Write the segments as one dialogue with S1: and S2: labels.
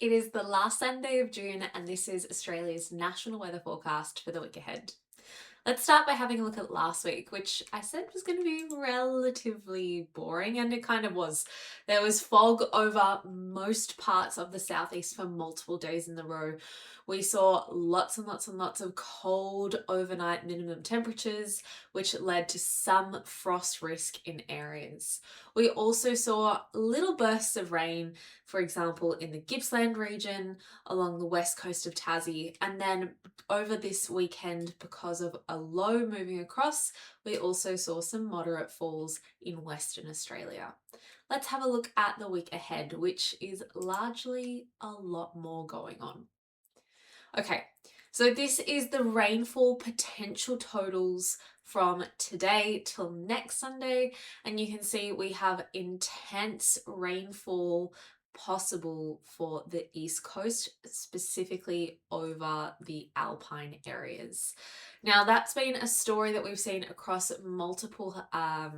S1: It is the last Sunday of June, and this is Australia's national weather forecast for the week ahead. Let's start by having a look at last week, which I said was going to be relatively boring, and it kind of was. There was fog over most parts of the southeast for multiple days in a row. We saw lots and lots and lots of cold overnight minimum temperatures, which led to some frost risk in areas. We also saw little bursts of rain, for example, in the Gippsland region, along the west coast of Tassie, and then over this weekend, because of a low moving across, we also saw some moderate falls in Western Australia. Let's have a look at the week ahead, which is largely a lot more going on. Okay, so this is the rainfall potential totals from today till next Sunday, and you can see we have intense rainfall possible for the East Coast, specifically over the Alpine areas. Now, that's been a story that we've seen across multiple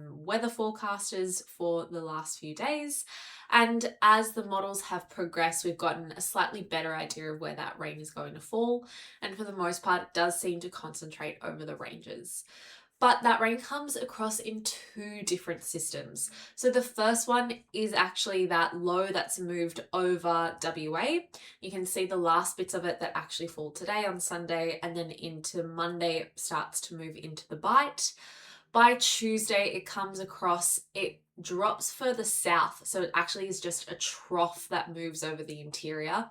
S1: weather forecasters for the last few days. And as the models have progressed, we've gotten a slightly better idea of where that rain is going to fall. And for the most part, it does seem to concentrate over the ranges. But that rain comes across in two different systems. So the first one is actually that low that's moved over WA. You can see the last bits of it that actually fall today on Sunday, and then into Monday it starts to move into the Bight. By Tuesday, it comes across, it drops further south. So it actually is just a trough that moves over the interior.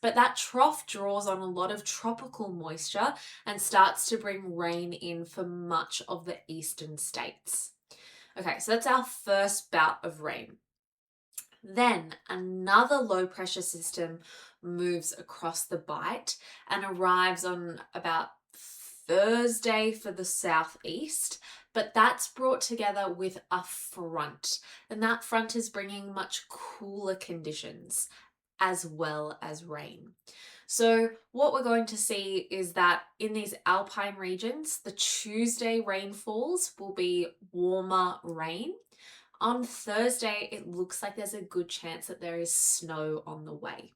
S1: But that trough draws on a lot of tropical moisture and starts to bring rain in for much of the eastern states. Okay, so that's our first bout of rain. Then another low pressure system moves across the Bight and arrives on about Thursday for the southeast, but that's brought together with a front, and that front is bringing much cooler conditions as well as rain. So what we're going to see is that in these alpine regions, the Tuesday rainfalls will be warmer rain. On Thursday, it looks like there's a good chance that there is snow on the way.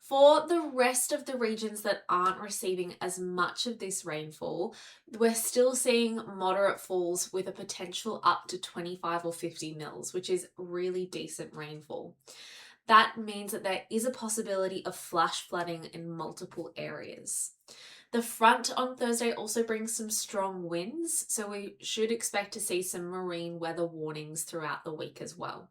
S1: For the rest of the regions that aren't receiving as much of this rainfall, we're still seeing moderate falls with a potential up to 25 or 50 mils, which is really decent rainfall. That means that there is a possibility of flash flooding in multiple areas. The front on Thursday also brings some strong winds, so we should expect to see some marine weather warnings throughout the week as well.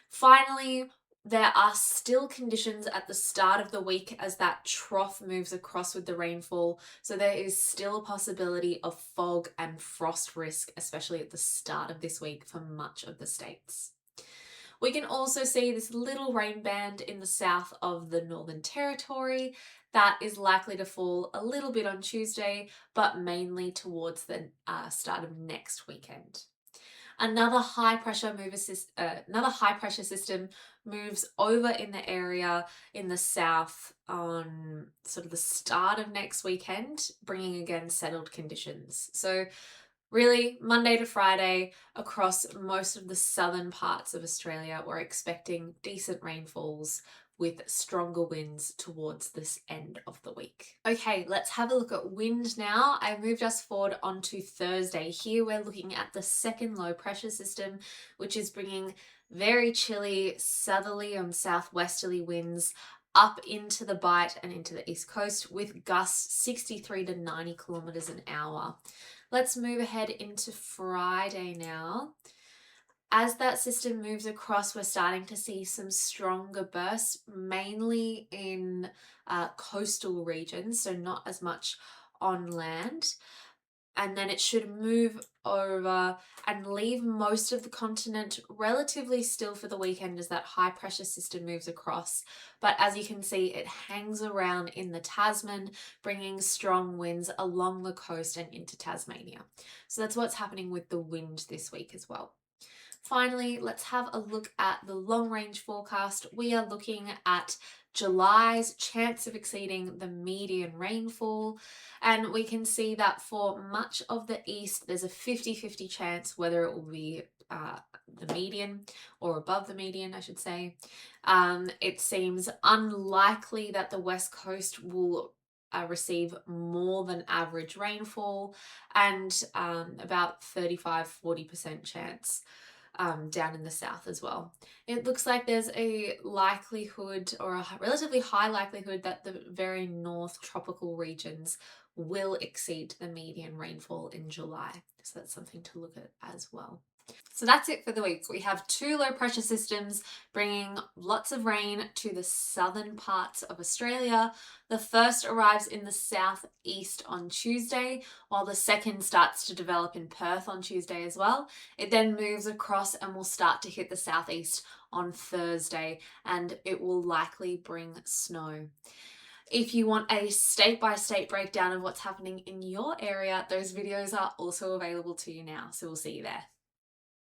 S1: Finally, there are still conditions at the start of the week as that trough moves across with the rainfall, so there is still a possibility of fog and frost risk, especially at the start of this week for much of the states. We can also see this little rain band in the south of the Northern Territory that is likely to fall a little bit on Tuesday, but mainly towards the start of next weekend. Another high pressure system moves over in the area in the south on sort of the start of next weekend, bringing again settled conditions. So really, Monday to Friday, across most of the southern parts of Australia, we're expecting decent rainfalls with stronger winds towards this end of the week. Okay, let's have a look at wind now. I moved us forward onto Thursday. Here we're looking at the second low pressure system, which is bringing very chilly southerly and southwesterly winds up into the Bight and into the east coast with gusts 63 to 90 kilometers an hour. Let's move ahead into Friday now. As that system moves across, we're starting to see some stronger bursts, mainly in coastal regions, so not as much on land. And then it should move over and leave most of the continent relatively still for the weekend as that high pressure system moves across. But as you can see, it hangs around in the Tasman, bringing strong winds along the coast and into Tasmania. So that's what's happening with the wind this week as well. Finally, let's have a look at the long range forecast. We are looking at July's chance of exceeding the median rainfall, and we can see that for much of the east there's a 50-50 chance whether it will be the median, or above the median, I should say. It seems unlikely that the West Coast will receive more than average rainfall, and about 35-40% chance down in the south as well. It looks like there's a likelihood, or a relatively high likelihood, that the very north tropical regions will exceed the median rainfall in July. So that's something to look at as well. So that's it for the week. We have two low pressure systems bringing lots of rain to the southern parts of Australia. The first arrives in the southeast on Tuesday, while the second starts to develop in Perth on Tuesday as well. It then moves across and will start to hit the southeast on Thursday, and it will likely bring snow. If you want a state-by-state breakdown of what's happening in your area, those videos are also available to you now, so we'll see you there.